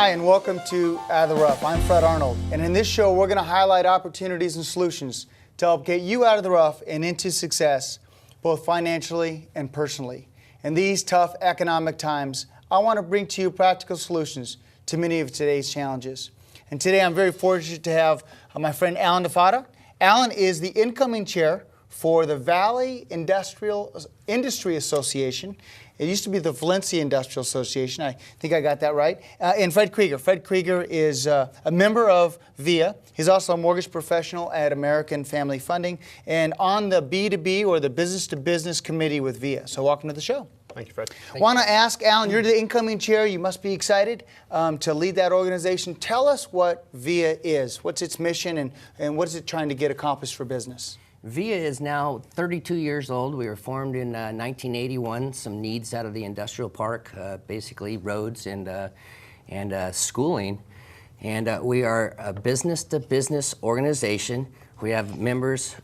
Hi, and welcome to Out of the Rough. I'm Fred Arnold, and in this show, we're going to highlight opportunities and solutions to help get you out of the rough and into success, both financially and personally. In these tough economic times, I want to bring to you practical solutions to many of today's challenges. And today, I'm very fortunate to have my friend Alan DiFatta. Alan is the incoming chair for the Valley Industry Association. It used to be the Valencia Industrial Association. I think I got that right. And Fred Kreger. Fred Kreger is a member of VIA. He's also a mortgage professional at American Family Funding and on the B2B or the Business to Business Committee with VIA. So welcome to the show. Thank you, Fred. Want to ask, Alan, you're the incoming chair. You must be excited to lead that organization. Tell us what VIA is. What's its mission and what is it trying to get accomplished for business? VIA is now 32 years old. We were formed in 1981. Some needs out of the industrial park, basically roads and schooling. And we are a business-to-business organization. We have members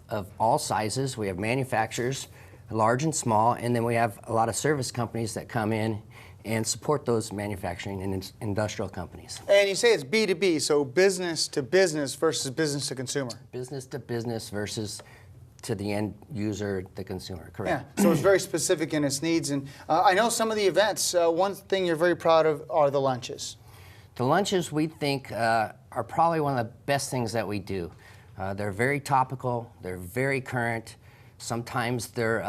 of all sizes. We have manufacturers, large and small, and then we have a lot of service companies that come in and support those manufacturing and industrial companies. And you say it's B2B, so business to business versus business to consumer. Business to business versus to the end user, the consumer, correct. Yeah, so it's very specific in its needs. And I know some of the events, one thing you're very proud of are the lunches. The lunches, we think, are probably one of the best things that we do. They're very topical, they're very current. Sometimes they're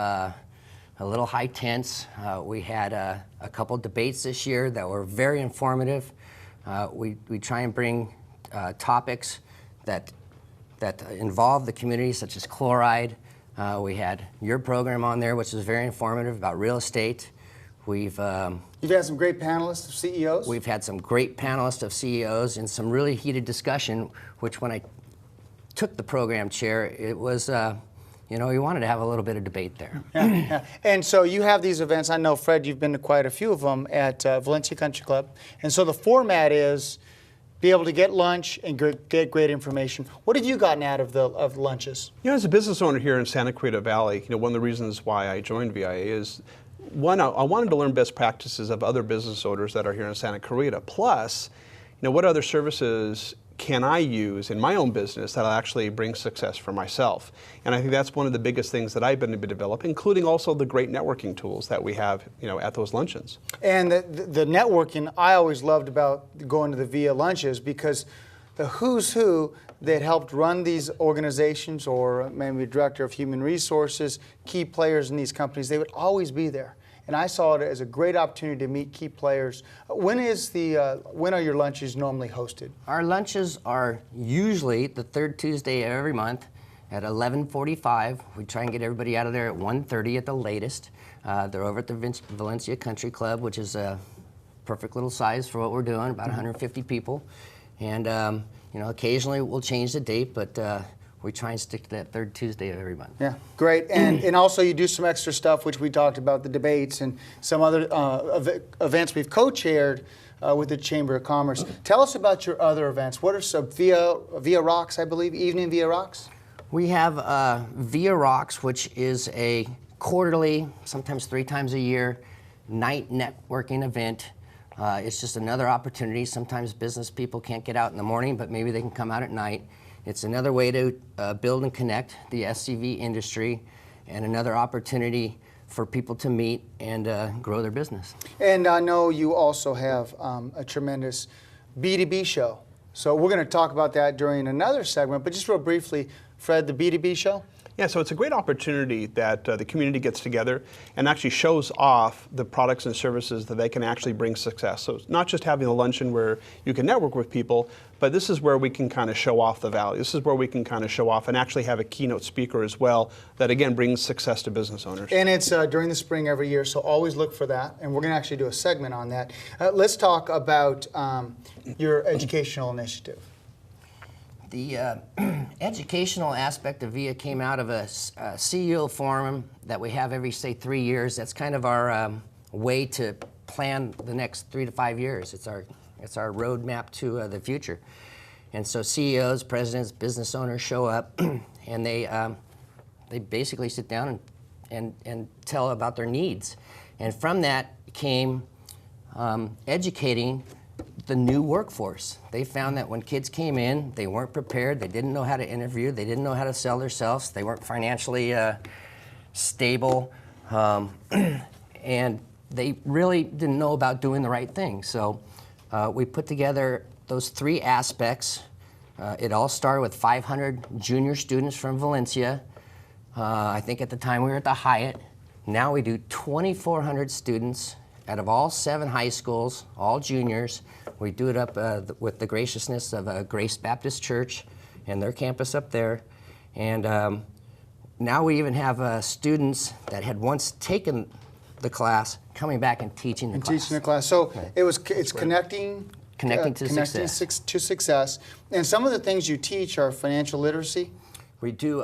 a little high tense. We had a couple debates this year that were very informative. We try and bring topics that involve the community, such as chloride. We had your program on there, which was very informative about real estate. You've had some great panelists of CEOs? We've had some great panelists of CEOs and some really heated discussion, which when I took the program chair, it was we wanted to have a little bit of debate there. Yeah. And so you have these events. I know, Fred, you've been to quite a few of them at Valencia Country Club. And so the format is be able to get lunch and get great information. What have you gotten out of the lunches? As a business owner here in Santa Clarita Valley, one of the reasons why I joined VIA is, one, I wanted to learn best practices of other business owners that are here in Santa Clarita. Plus, what other services can I use in my own business that'll actually bring success for myself? And I think that's one of the biggest things that I've been able to develop, including also the great networking tools that we have, at those luncheons. And the networking I always loved about going to the VIA lunches, because the who's who that helped run these organizations, or maybe director of human resources, key players in these companies, they would always be there. And I saw it as a great opportunity to meet key players. When are your lunches normally hosted? Our lunches are usually the third Tuesday of every month at 11:45. We try and get everybody out of there at 1:30 at the latest. They're over at the Valencia Country Club, which is a perfect little size for what we're doing, about 150 people. And occasionally we'll change the date, but we try and stick to that third Tuesday of every month. Yeah, great. And also you do some extra stuff, which we talked about, the debates and some other events we've co-chaired with the Chamber of Commerce. Tell us about your other events. What are some VIA Rocks, I believe, Evening VIA Rocks? We have VIA Rocks, which is a quarterly, sometimes 3 times a year, night networking event. It's just another opportunity. Sometimes business people can't get out in the morning, but maybe they can come out at night. It's another way to build and connect the SCV industry, and another opportunity for people to meet and grow their business. And I know you also have a tremendous B2B show. So we're going to talk about that during another segment, but just real briefly, Fred, the B2B show? Yeah, so it's a great opportunity that the community gets together and actually shows off the products and services that they can actually bring success. So it's not just having a luncheon where you can network with people, but this is where we can kind of show off the value. This is where we can kind of show off and actually have a keynote speaker as well that, again, brings success to business owners. And it's during the spring every year, so always look for that. And we're going to actually do a segment on that. Let's talk about your educational initiative. The educational aspect of VIA came out of a CEO forum that we have every, say, 3 years. That's kind of our way to plan the next 3 to 5 years. It's our roadmap to the future. And so CEOs, presidents, business owners show up, and they basically sit down and tell about their needs. And from that came educating the new workforce. They found that when kids came in, they weren't prepared, they didn't know how to interview, they didn't know how to sell themselves, they weren't financially stable, and they really didn't know about doing the right thing. So we put together those 3 aspects. It all started with 500 junior students from Valencia. I think at the time we were at the Hyatt. Now we do 2,400 students out of all 7 high schools, all juniors. We do it up with the graciousness of Grace Baptist Church and their campus up there. And now we even have students that had once taken the class coming back and teaching the class. Teaching the class. So it's connecting to success. And some of the things you teach are financial literacy. We do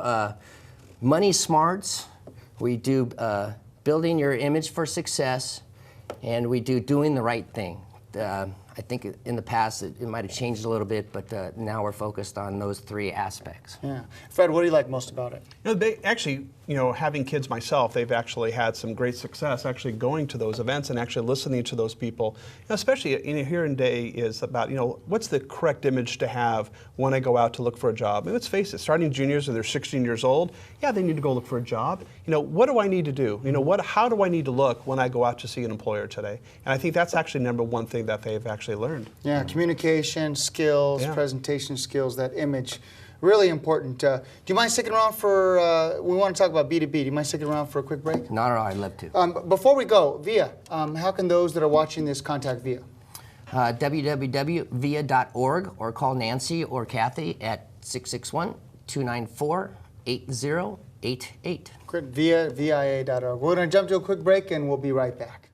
money smarts. We do building your image for success, and we do doing the right thing. I think in the past it might have changed a little bit, but now we're focused on those 3 aspects. Yeah. Fred, what do you like most about it? They actually, having kids myself, they've actually had some great success actually going to those events and actually listening to those people. Especially here in day is about, what's the correct image to have when I go out to look for a job? And let's face it, starting juniors when they're 16 years old, yeah, they need to go look for a job. What do I need to do? How do I need to look when I go out to see an employer today? And I think that's actually number 1 thing that they've actually learned. Yeah, communication skills, presentation skills, that image, really important. Do you mind sticking around for, we want to talk about B2B. Do you mind sticking around for a quick break? Not at all, I'd love to. Before we go, VIA, how can those that are watching this contact VIA? www.via.org, or call Nancy or Kathy at 661-294-8088. Great, VIA.org. We're going to jump to a quick break and we'll be right back.